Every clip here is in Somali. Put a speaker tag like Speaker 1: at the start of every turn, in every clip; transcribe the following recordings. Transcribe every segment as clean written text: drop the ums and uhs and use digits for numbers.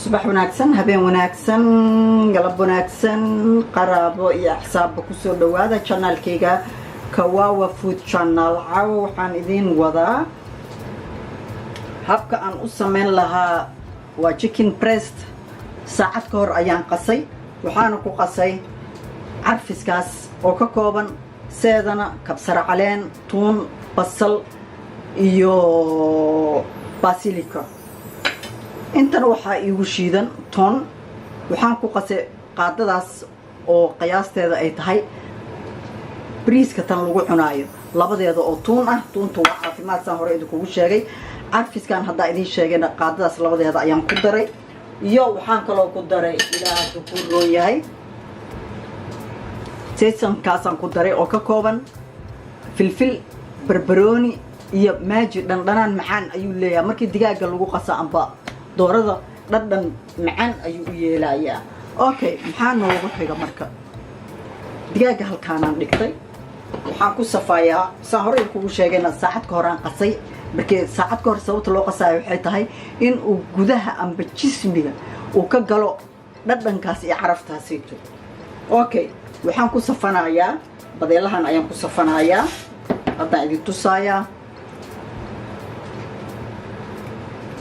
Speaker 1: subax wanaagsan, habeen wanaagsan, galab wanaagsan, qaraabo iyo axsaabba kusoo dhawaada channelkayga Kawawa Food Channel. Caawa waxaan idin wadaa habka aan u sameyn lahaa waa chicken breast. saacad ka hor ayaan qasay, waxaana ku qasay carfiskaas oo ka kooban seedana, kabsar caleen, tuun, basal iyo basilika. intana waxaa iigu shiidan toon. waxaan ku qasay qaadadaas oo qiyaasteeda ay tahay bariiska tan lagu cunaayo, labadeeda oo tuun ah. tuuntu waa caafimaad saan hore idinkugu sheegay. carfiskan haddaa idin sheegayna qaadadaas labadeeda ayaan ku daray, iyo waxaan kaloo ku daray ilaaha ku roon yahay sesamkaasaan ku daray oo ka kooban filfil, barbarooni iyo maaji. dhandhanaan macaan ayuu leeyahay markii digaaga lagu qasa amba doorada, dhadhan macaan ayuu u yeelayaa. okay, maxaa noogu xiga marka? digaaga halkaanaan dhigtay, waxaan ku safayaa saan hore kugu sheegayna saacad ka horaan qasay. markii saacad ka hor sababta loo qasayo waxay tahay in uu gudaha amba jismiga uu ka galo dhadhankaas iyo caraftaasayto. okay, waxaan ku safanayaa badeelahan ayaan ku safanayaa, haddaan idin tusayaa.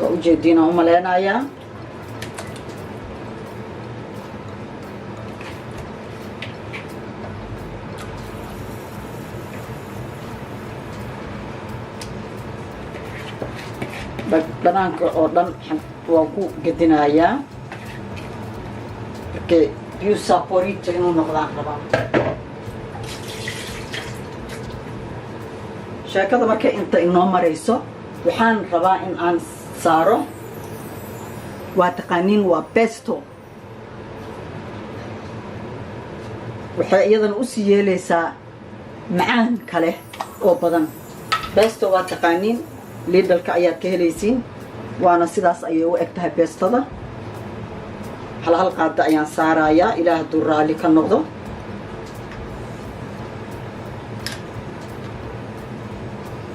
Speaker 1: waa ujeediina u maleynayaa. banaanka oo dhan waan ku gedinayaa markii biyo saporito inuu noqdaan rabaa. sheekada markay inta inoo marayso waxaan rabaa in aan saaro, waa taqaaniin, waa pesto. waxay iyadana usii yeelaysaa macaan kale oo badan. pesto waa taqaaniin, liidhalka ayaad ka helaysiin, waana sidaas ayay u eg tahay beestada. hal qaada ayaan saarayaa, ilaah hadduu raalli ka noqdo.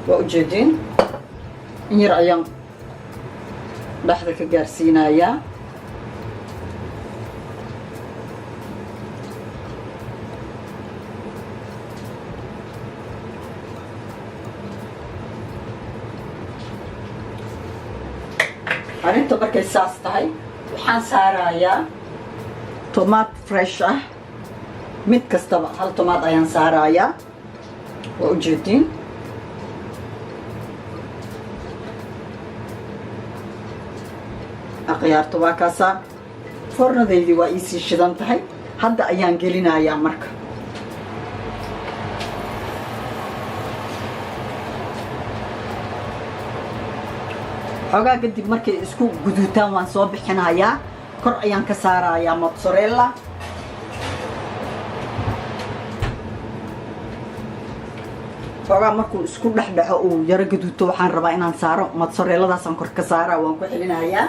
Speaker 1: waa ujeediin, in yar ayaan dhexda ka gaarsiinayaa. arrinta markay saas tahay waxaan saarayaa tomaat fresh ah, mid kastaba hal tomaat ayaan saarayaa. waa ujeediin, akhyaarta waa kaasaa. fornadeydii waa iisii shidan tahay, hadda ayaan gelinayaa marka. xoogaa kadib markay isku guduutaan waan soo bixinayaa, kor ayaan ka saarayaa mozzarella. xoogaa markuu isku dhexdhexo uu yaro gaduuto waxaan rabaa inaan saaro mozzarelladaasaan kor ka saaraa, waan ku xilinayaa.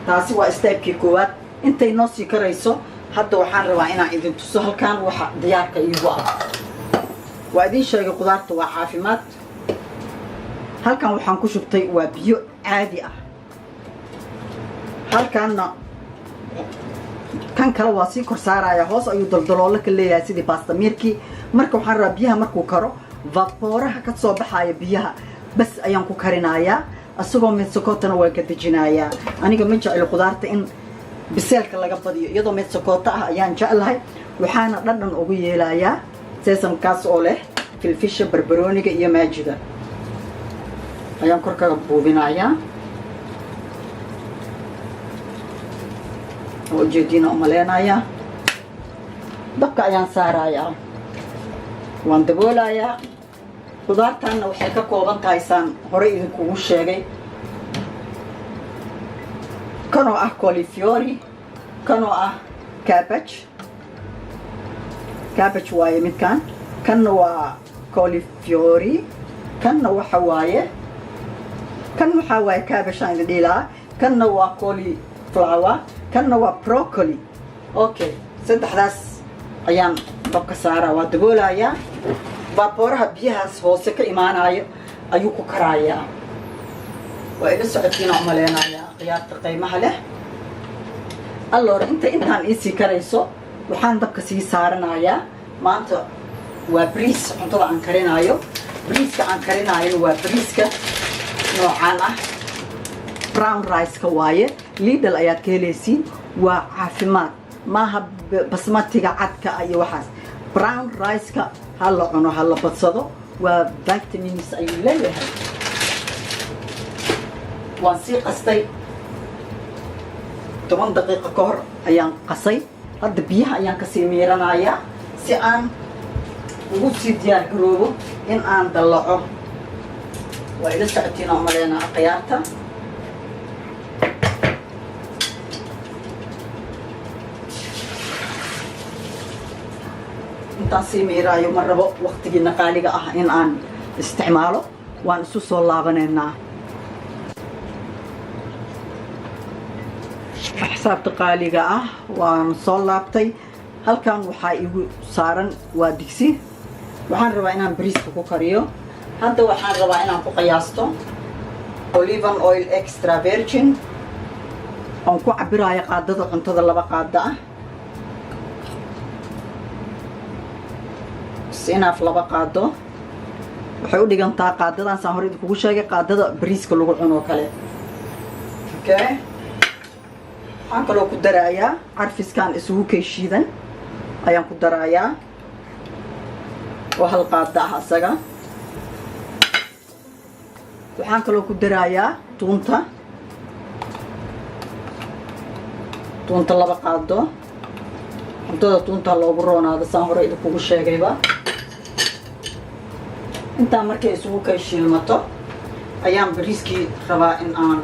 Speaker 1: taasi waa steebkii koowaad. intay noo sii karayso hadda waxaan rabaa inaan idin tuso halkaan waxa diyaarka iigu ah. waa idin sheegay qudaarta waa caafimaad. halkan waxaan ku shubtay waa biyo caadi ah. halkaanna kan kale waa sii kor saaraya, hoos ayuu daldaloolo ka leeyahay sidii bastamirkii. marka waxaan rabaa biyaha markuu karo vapooraha ka soo baxaya biyaha bas ayaan ku karinayaa, asagoo medsakotana waa ka dejinayaa. aniga ma jeclo qudaarta in biseelka laga badiyo, iyadoo medsakota ah ayaan jeclahay. waxaana dhadhan ugu yeelayaa sesamkaas oo leh filfisha, barbarooniga iyo maajiga ayaan kor kaga buubinayaa. oo ujeediina u maleynayaa. dabka ayaan saarayaa, waan daboolayaa. qudaartanna waxay ka kooban tahay saan horey idinkugu sheegay, kanoo ah cauliflower, kanoo ah cabbage waaye midkan. kanna waa cauliflower, kanna waxa waaye cabbage aan idin dhihi lahaa. kanna waa cauliflower, kanna waa broccoli. okay, saddexdaas ayaan dabka saaraa, waa daboolayaa. vapooraha biyahaas hoose ka imaanayo ayuu ku karayaa. وإلى سعودين عملنا يا خيار قيمة له اللور انتان إيسي كريسو وحان دبك سي سارنا يا ما أنت وبريس عطوا عن كرينايو بريس عن كرينايو وبريس نوعانا براون رايس كوايه ليدل اياد كيليسين وعافيمات ما بسمتي عدك اي وحاس براون رايس كا هلا عنو هلا بتصدو وفيتامينز اي ليه وانسي قصتي 8 دقيقة كهر ايان قصي هاد بيها ايان كسي ميرانايا سي ان وسي ديار جروبو ان ان دلعو وإلى ساعتين عملنا قيارته intaasii miiraayo ma rabo waqtigiina qaaliga ah in aan isticmaalo waan isu soo laabanaynaa xisaabta qaaliga ah waan soo laabtay halkan waxaa igu saaran waa digsi waxaan rabaa inaan bariiska ku kariyo hadda waxaan rabaa inaan ku qiyaasto olive oil extra virgin aan ku cabiraayo qaadada cuntada 2 qaada ah inaaf 2 qaado waxay u dhigantaa qaadadan saan hore idinku sheegay qaadada bariiska lagu cuno kale okay waxaan kaloo ku darayaa carfiskan isugu keeshiidan ayaan ku darayaa oo 1 qaada ah asaga waxaan kaloo ku darayaa tuunta 2 qaado cuntada tuunta loogu roonaado saan hore idinku sheegayba inta markay isugu kay shiilmato ayaan bariiskii rabaa in aan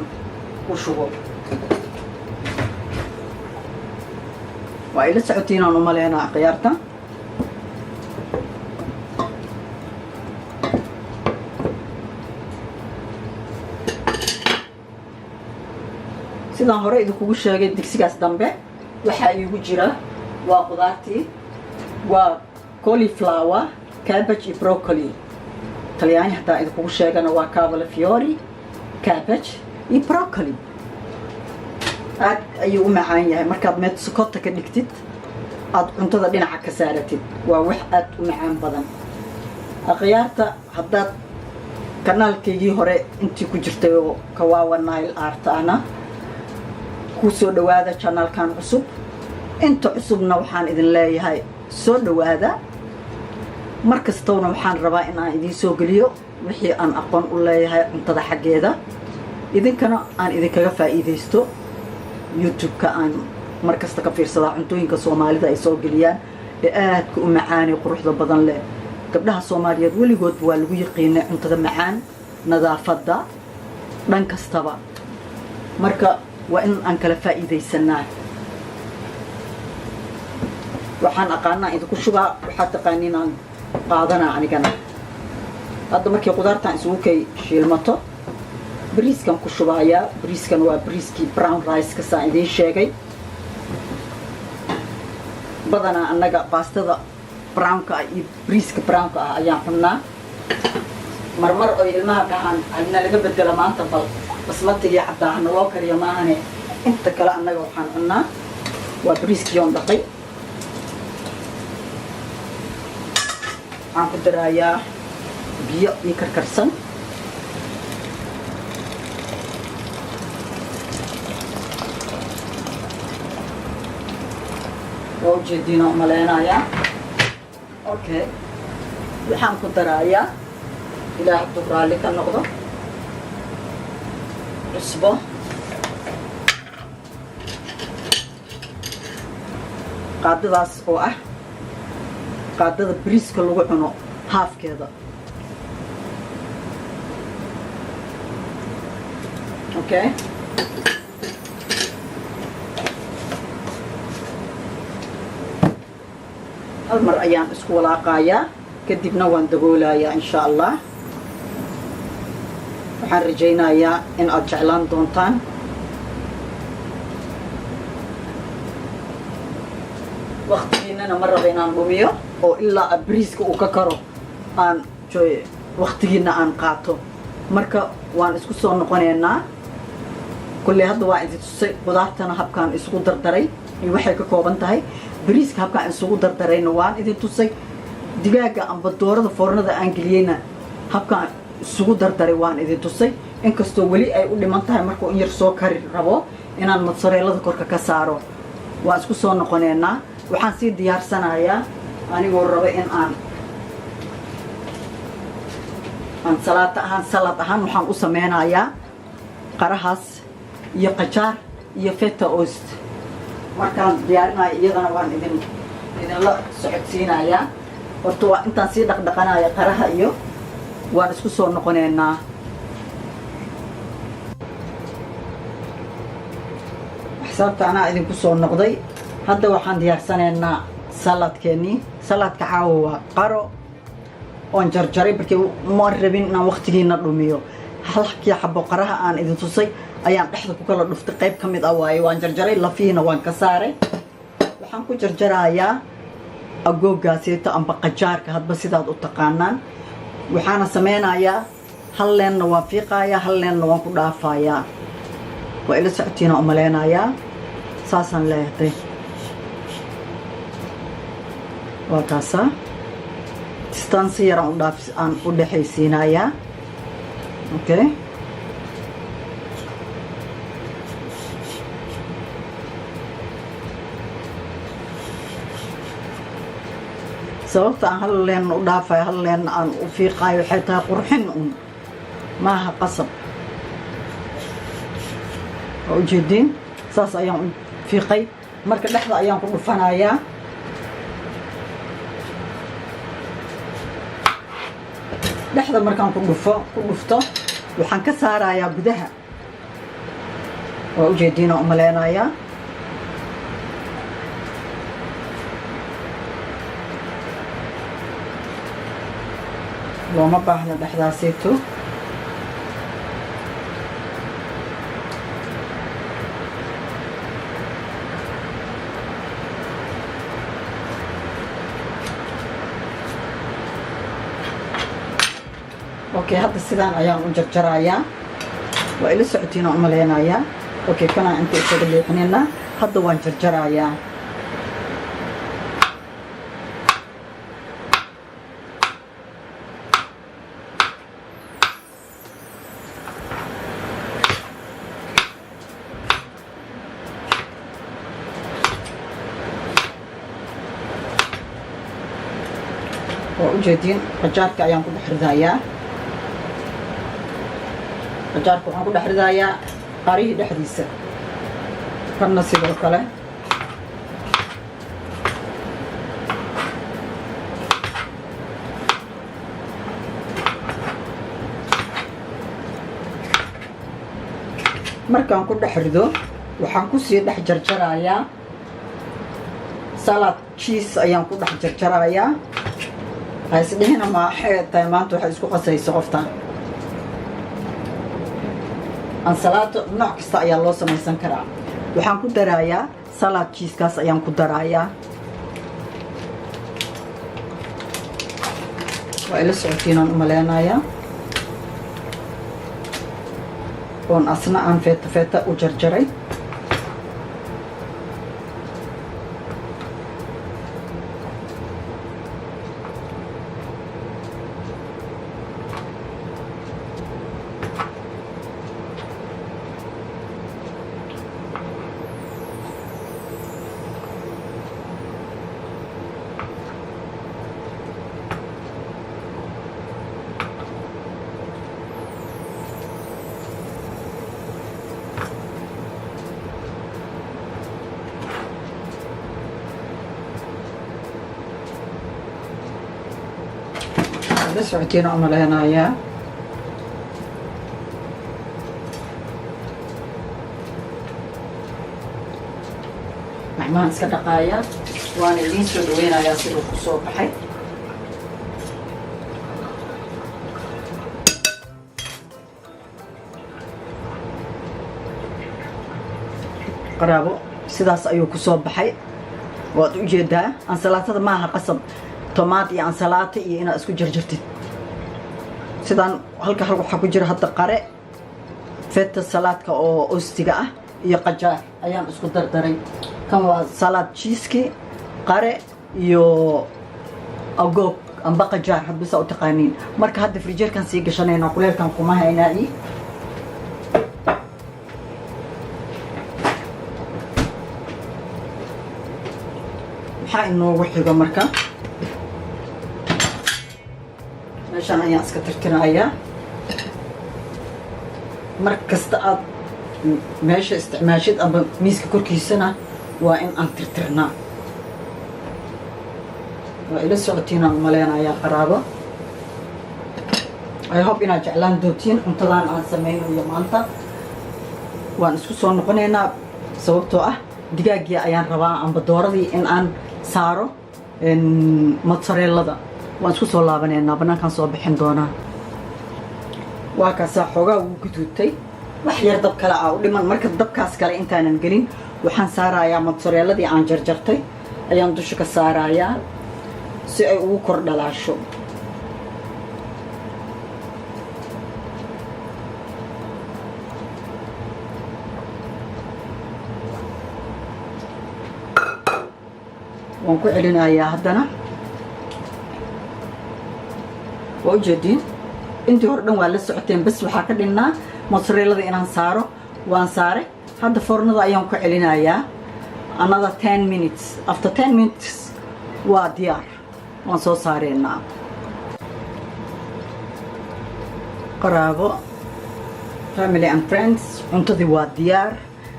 Speaker 1: ku shubo waa ila socotiin aan u maleynaa khiyaarta sidaan hore idinku sheegay digsigaas dambe waxa iigu jira waa qudaartii waa cauliflower cabbage iyo broccoli talyaani hataa idinku sheegana waa cauliflower cabbage iyo broccoli aad ayuu u macaan yahay markaad meed sokota ka dhigtid aad cuntada dhinaca ka saaratid waa wax aad u macaan badan khiyaarta haddaad kanaalkeygii hore intii ku jirtay oo Kawawa Nile Art ana ku soo dhawaada channelkan cusub inta cusubna waxaan idin leeyahay soo dhawaada markastowna waxaan rabaa in aan idin soo geliyo wixii aan aqoon u leeyahay cuntada xaggeeda idinkana aan idinkaga faa'iideysto YouTube-ka aan markasta ka fiirsada cuntooyinka Soomaalida ay soo geliyaan ee aad ku macaan iyo quruxda badan leh gabdhaha Soomaaliyeed waligood waa lagu yaqiinay cuntada macaan nadaafada dhan kastaba marka waa in aan kala faa'iideysanaa waxaan aqaanaa idinku shubaa waxaad taqaaniin aan qaadanaa anigana hadda markii qudaartan isugu kay shiilmato bariiskan ku shubayaa bariiskan waa bariiskii brown rice ka saan idiin sheegay badanaa annaga baastada brownka iyo bariiska brownka ah ayaan cunnaa marmar oo ilmaha dhahaan anna laga bedela maanta bal basmatigii caddaahna loo kariyo maahane inta kale annaga waxaan cunnaa waa bariiskii oon dhaqay waxaan ku darayaa biyo iyo karkarsan oo jeedina maleenaya okay waxaan ku darayaa ilaa hadduu raalli ka noqdo cusbo qaadadaas oo ah qaadada bariiska lagu cuno haafkeeda okay hal mar ayaan isku walaaqayaa kadibna waan daboolayaa insha Allah waxaan rajaynayaa in aad jeclaan doontaan waqtigiina ma rabo inaan dhumiyo oo ilaa bariiska uu ka karo aan waqtigiina aan qaato marka waan isku soo noqonaynaa كل هذا واحد تصي قدرتنا هب كان يسقط دردري يوحي كوبان تهي بريسك هب كان يسقط دردري نوان إذا تصي دقيقة أم بدورة فورنا ذا أنجلينا هب كان يسقط دردري وان إذا تصي إن كستولي أي أولي منطقة مركو إن يرسو كاري ربو إن المتصري لذا كوركا كسارو واسكو صون قنينا وحنسي ديار سنايا أنا وربا إن أن صلاة أهان وحن أسمينايا قرحاس يقجار يفتا أوست markaan diyaarinayo iyadana waan idinla socodsiinayaa horta waa intaan sii dhaqdhaqanayo qaraha iyo waan isku soo noqoneynaa xisaabta anaa idinku soo noqday hadda waxaan diyaarsanaynaa saladka caawa waa qaro oon jarjaray markii ma rabin inaan waqtigiina dhumiyo halkii xabo qaraha aan idin tusay ayaan dhexda ku kala dhuftay qayb ka mid ah waaye waan jarjaray lafiina waan ka saaray waxaan ku jarjarayaa agoogaasita amba qajaarka hadba sidaad u taqaanaan waxaana sameynayaa hal leenna waan fiiqayaa hal leenna waan ku dhaafayaa waa ila socotiina u maleynayaa saasaan leeyahay waa kaasa distance yar aan u dhaxaysiinayaa okay sababta aan hal leen u dhaafay hal leen aan u fiiqayo waxay tahay qurxin maaha qasab oo jeedin saas ayaan u fiiqay marka dhexda ayaan ku dhufanayaa dhexda markaan ku dhufto waxaan ka saarayaa gudaha waa ujeedin oo maleynayaa looma baahna dhexdaasayto okay hadda sidaan ayaan u jarjarayaa waa ila socotiina u maleynayaa okay kana inta isaga leexinayna hadda waan jarjarayaa وجدين قجارك أيام كده حرزايا قجارك وحنا كده حرزايا قاريه ده حديثة كنا سيبر كله مركان كده حرزو وحنا كوسي ده جرجرايا سلطة تشيز أيام كده جرجرايا هاي سدينا ما حيط تايمانتو حيسكو قصي سقفتا أن سلطة نوع كستا أيام لو سميسان كرا وحان كو درايا سلطة تشيز كاس أيام كو درايا وإلا سعوتينا مليانايا وان أصنع أن فيتا وجرجري بس عتينا عملنا يا محمان سدقايا وانا اللي سدوينا يا سيرو خصوب حي قرابو سداس ايو كسوب بحي واد ujeedaa ansalaatada maaha qasab tomaat iyo ansalaato iyo ina isku jarjartid sidaan halka waxa ku jira hadda qare feta salaadka oo ostiga ah iyo qajaar ayaan isku dardaray. Kan waa salad cheese qare iyo agoog amba qajaar habisa u taqaaniin. Marka hadda frijeerkan sii gashanayna kuleelkan kuma haynaa. maxaa inoogu xigo marka meeshaan ayaan iska tirtirayaa. markasta aad meesha isticmaashid aba miiska korkiisana waa in aan tirtirnaa. waa ila socotiinaan u maleynayaa qaraabo. I hope inaad jeclaan doontiin cuntadan aan sameynayo maanta. waan isku soo noqonaynaa sababtoo ah digaaggii ayaan rabaa amba dooradii in aan saaro mozzarellada. waan isku soo laabanaynaa, banaankaan soo bixin doonaa. waa kaasaa xoogaa ugu guduutay, wax yar dab kale ah u dhiman. marka dabkaas kale intaanan gelin waxaan saarayaa mozzarelladii aan jarjartay ayaan dusha ka saarayaa si ay ugu kor dhalaasho. waan ku celinayaa haddana. waa ujeediin intii hore dhan waa la socoteen, bas waxaa ka dhinnaa mozzarellada inaan saaro. waan saare. hadda foornada ayaan ku celinayaa another 10 minutes. after 10 minutes waa diyaar, waan soo saareynaa. qaraabo, family and friends, cuntadii waa diyaar.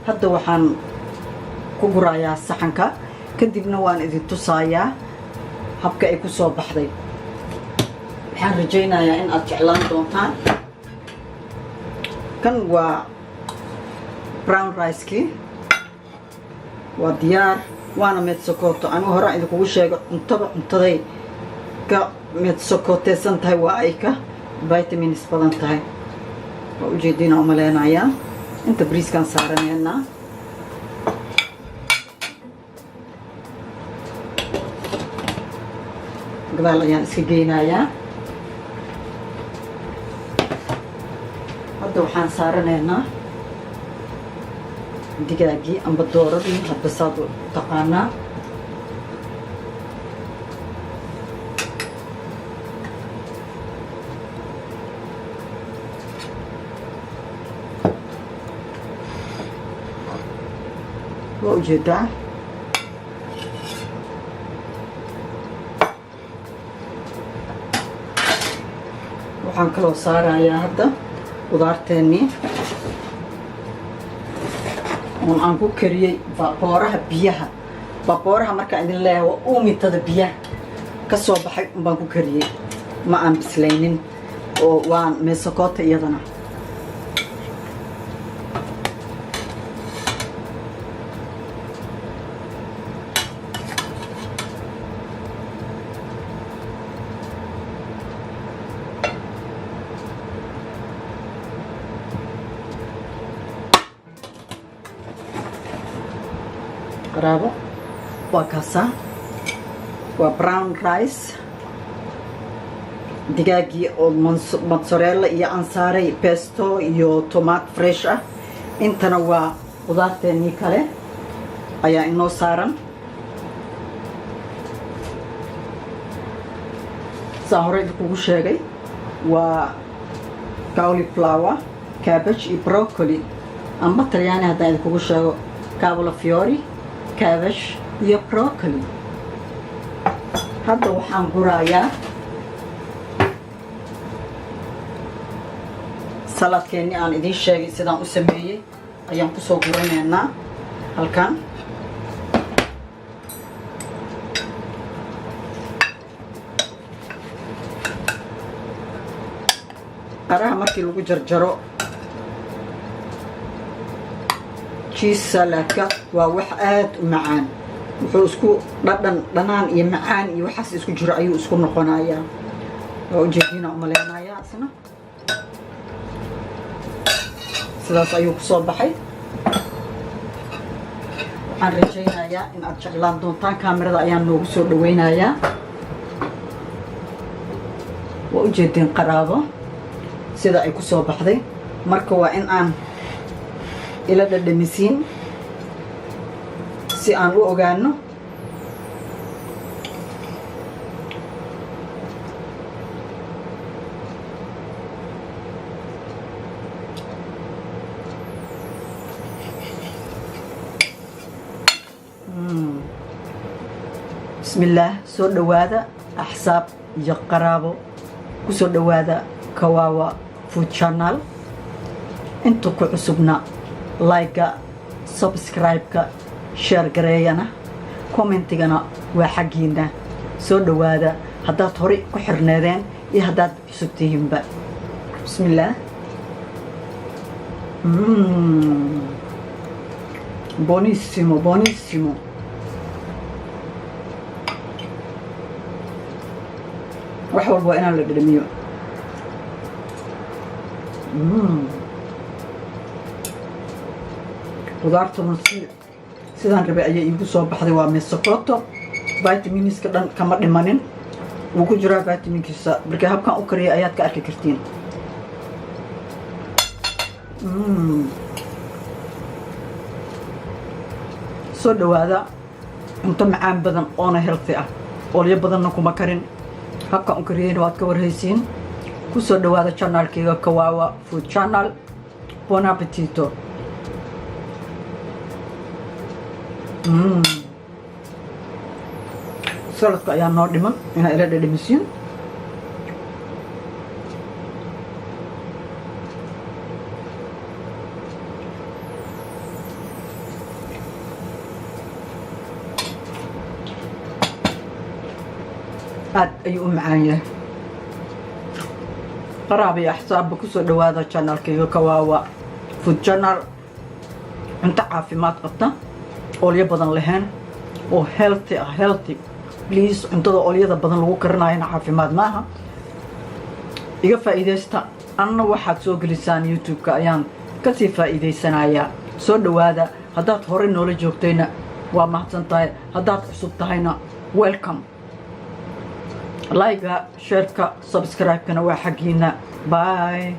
Speaker 1: hadda waxaan ku gurayaa saxanka, kadibna waan idin tusayaa habka ay ku soo baxday. waxaan rajaynayaa in aad jeclaan doontaan. kan waa brown rice-kii, waa diyaar, waana medsokooto. anigu horaan idinkugu sheego cuntaday ka medsokooteesan tahay, waa ay ka vitamins badan tahay. waa ujeediina u maleynayaa. inta briiskaan saaraneynaa. gadaal ayaan iska geynayaa. hadda waxaan saaranaynaa digaaggii amba dooradii, hadba saad u taqaanaa. waa ujeedaa. waxaan kaloo saarayaa hadda qudaarteennii oon aan ku kariyey baabooraha biyaha. baabooraha markaan idin leeyahay waa uumitada biyaha ka soo baxay unbaan ku kariyey, ma aan bislaynin. oo waan meesokoota iyadana. qaraabo waa kaasaa, waa brown rice. digaaggii oo mozzarella iyo aan saaray pesto iyo tomato fresh ah. intana waa qudaarteennii kale ayaa inoo saaran. saa hore idinkugu sheegay waa cauliflower, cabbage iyo broccoli, amba talyaani haddaan idinkugu sheego cavolfiore, cabbage iyo broccoli. hadda waxaan gurayaa saladkeennii aan idiin sheegay sidaan u sameeyey ayaan ku soo guranaynaa halkan. qaraha markii lagu jarjaro cheese saladka waa wax aad u macaan. wuxuu isku dhanaan iyo macaan iyo waxaas isku jiro ayuu isku noqonayaa. waa ujeediina u maleynayaa isna sidaas ayuu ku soo baxay. waxaan rajaynayaa in aad jeclaan doontaan. kaamirada ayaan noogu soo dhaweynayaa. waa ujeedeen qaraabo sida ay ku soo baxday. marka waa in aan ila dhadhamisiin si aan u ogaano bismillaah. soo dhawaada axsaab iyo qaraabo, ku soo dhawaada Kawawa Food Channel. inta ku cusubna like-ga, subscribe-ka, share gareeyana, commentigana waa xaggiina. soo dhawaada haddaad horey ku xirneedeen iyo haddaad cusub tihiinba. bismillaah. Buonissimo, buonissimo. wax walba inaan la dhadhamiyo. qudaartuna sidaan rabay ayay iigu soo baxday. waa mesokoto, vitaminiska dhan kama dhimanin, wuu ku jiraa vitaminkiisa. markii habkan u kariyay ayaad ka arki kartiin. soo dhawaada cunto macaan badan oona healthy ah, oolyo badanna kuma karin. habkan u kariyayna waad ka warhaysiin. ku soo dhawaada channelkayga Kawawa Food Channel. Buon appetito. saladka ayaa noo dhiman inaa ila dhadhamisiin. aad ayuu u macaan yahay. qaraabo iyo axsaabba ku soo dhawaada channelkayga Kawawa Food Channel. cunto caafimaad qabta, oolyo badan lahayn, oo healthy ah. healthy please. cuntada oolyada badan lagu karinayana caafimaad maaha. iga faa'iidaysta. anna waxaad soo gelisaan YouTube-ka ayaan kasii faa'iidaysanayaa. soo dhawaada. haddaad horey noola joogtayna waa mahadsan tahay, haddaad cusub tahayna welcome. like-ga, share-ka, subscribe-kana waa xaggiina. bye.